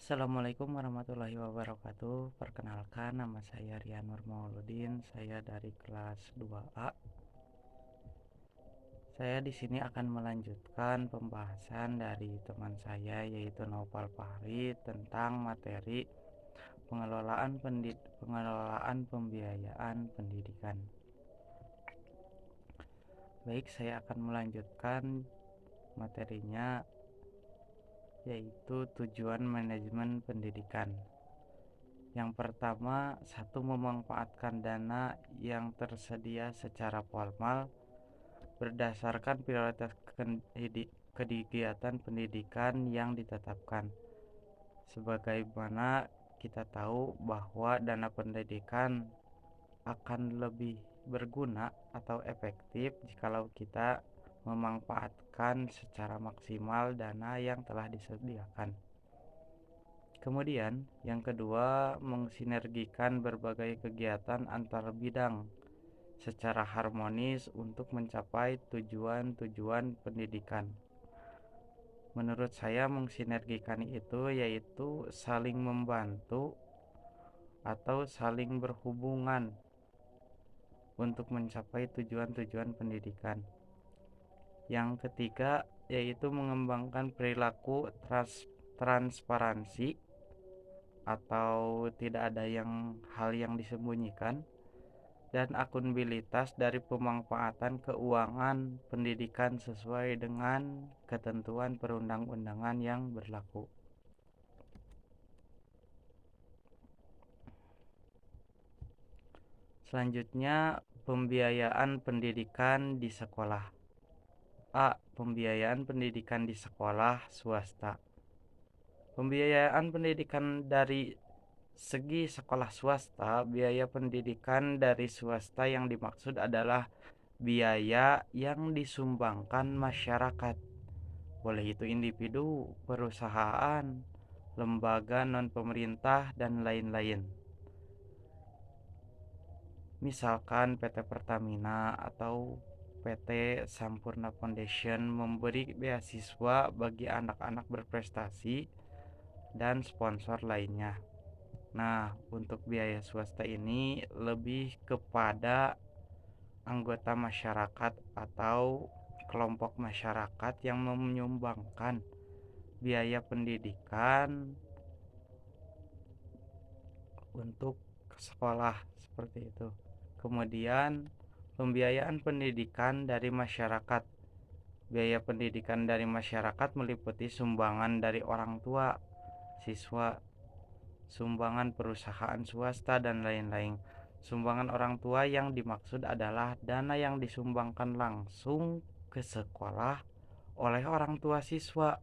Assalamualaikum warahmatullahi wabarakatuh. Perkenalkan, nama saya Rian Nur Mauludin. Saya dari kelas 2A. Saya di sini akan melanjutkan pembahasan dari teman saya yaitu Naufal Fahri tentang materi pengelolaan pembiayaan pendidikan. Baik, saya akan melanjutkan materinya yaitu tujuan manajemen pendidikan. Yang pertama, satu, memanfaatkan dana yang tersedia secara formal berdasarkan prioritas kegiatan pendidikan yang ditetapkan. Sebagaimana kita tahu bahwa dana pendidikan akan lebih berguna atau efektif jikalau kita memanfaatkan secara maksimal dana yang telah disediakan. Kemudian, yang kedua, mensinergikan berbagai kegiatan antar bidang secara harmonis untuk mencapai tujuan-tujuan pendidikan. Menurut saya, mensinergikan itu yaitu saling membantu atau saling berhubungan untuk mencapai tujuan-tujuan pendidikan. Yang ketiga, yaitu mengembangkan perilaku transparansi atau tidak ada hal yang disembunyikan, dan akuntabilitas dari pemanfaatan keuangan pendidikan sesuai dengan ketentuan perundang-undangan yang berlaku. Selanjutnya, pembiayaan pendidikan di sekolah. A. Pembiayaan pendidikan di sekolah swasta. Pembiayaan pendidikan dari segi sekolah swasta, biaya pendidikan dari swasta yang dimaksud adalah biaya yang disumbangkan masyarakat, boleh itu individu, perusahaan, lembaga non-pemerintah, dan lain-lain. Misalkan PT Pertamina atau PT Sampurna Foundation memberi beasiswa bagi anak-anak berprestasi dan sponsor lainnya. Nah, untuk biaya swasta ini lebih kepada anggota masyarakat atau kelompok masyarakat yang menyumbangkan biaya pendidikan untuk sekolah seperti itu. Kemudian, pembiayaan pendidikan dari masyarakat. Biaya pendidikan dari masyarakat meliputi sumbangan dari orang tua, siswa, sumbangan perusahaan swasta, dan lain-lain. Sumbangan orang tua yang dimaksud adalah dana yang disumbangkan langsung ke sekolah oleh orang tua siswa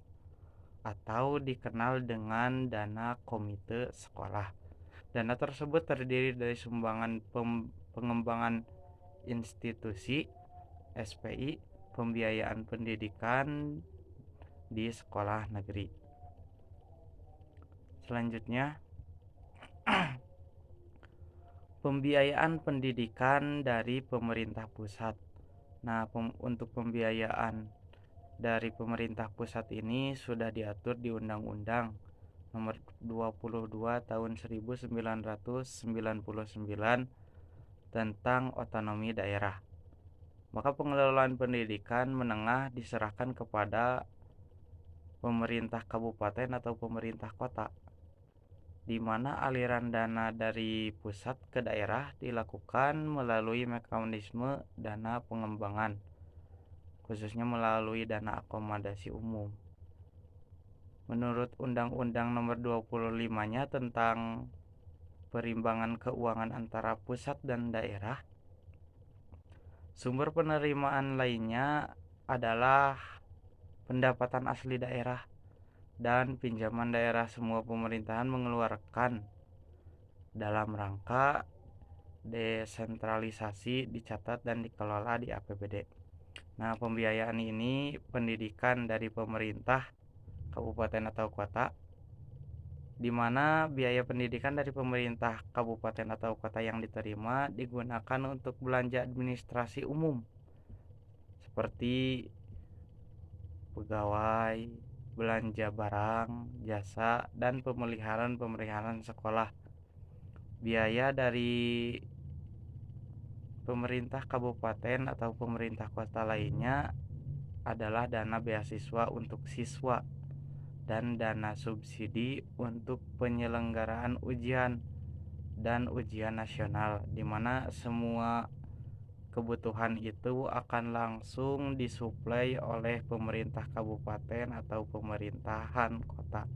atau dikenal dengan dana komite sekolah. Dana tersebut terdiri dari sumbangan pengembangan institusi (SPI), pembiayaan pendidikan di sekolah negeri. Selanjutnya, pembiayaan pendidikan dari pemerintah pusat. Nah, untuk pembiayaan dari pemerintah pusat ini sudah diatur di Undang-Undang Nomor 22 Tahun 1999 tentang otonomi daerah. Maka pengelolaan pendidikan menengah diserahkan kepada pemerintah kabupaten atau pemerintah kota, di mana aliran dana dari pusat ke daerah dilakukan melalui mekanisme dana pengembangan, khususnya melalui dana akomodasi umum. Menurut Undang-Undang Nomor 25-nya tentang perimbangan keuangan antara pusat dan daerah, sumber penerimaan lainnya adalah pendapatan asli daerah dan pinjaman daerah. Semua pemerintahan mengeluarkan dalam rangka desentralisasi dicatat dan dikelola di APBD. Nah, pembiayaan ini pendidikan dari pemerintah kabupaten atau kota, di mana biaya pendidikan dari pemerintah kabupaten atau kota yang diterima digunakan untuk belanja administrasi umum seperti pegawai, belanja barang, jasa, dan pemeliharaan sekolah. Biaya dari pemerintah kabupaten atau pemerintah kota lainnya adalah dana beasiswa untuk siswa dan dana subsidi untuk penyelenggaraan ujian dan ujian nasional, di mana semua kebutuhan itu akan langsung disuplai oleh pemerintah kabupaten atau pemerintahan kota.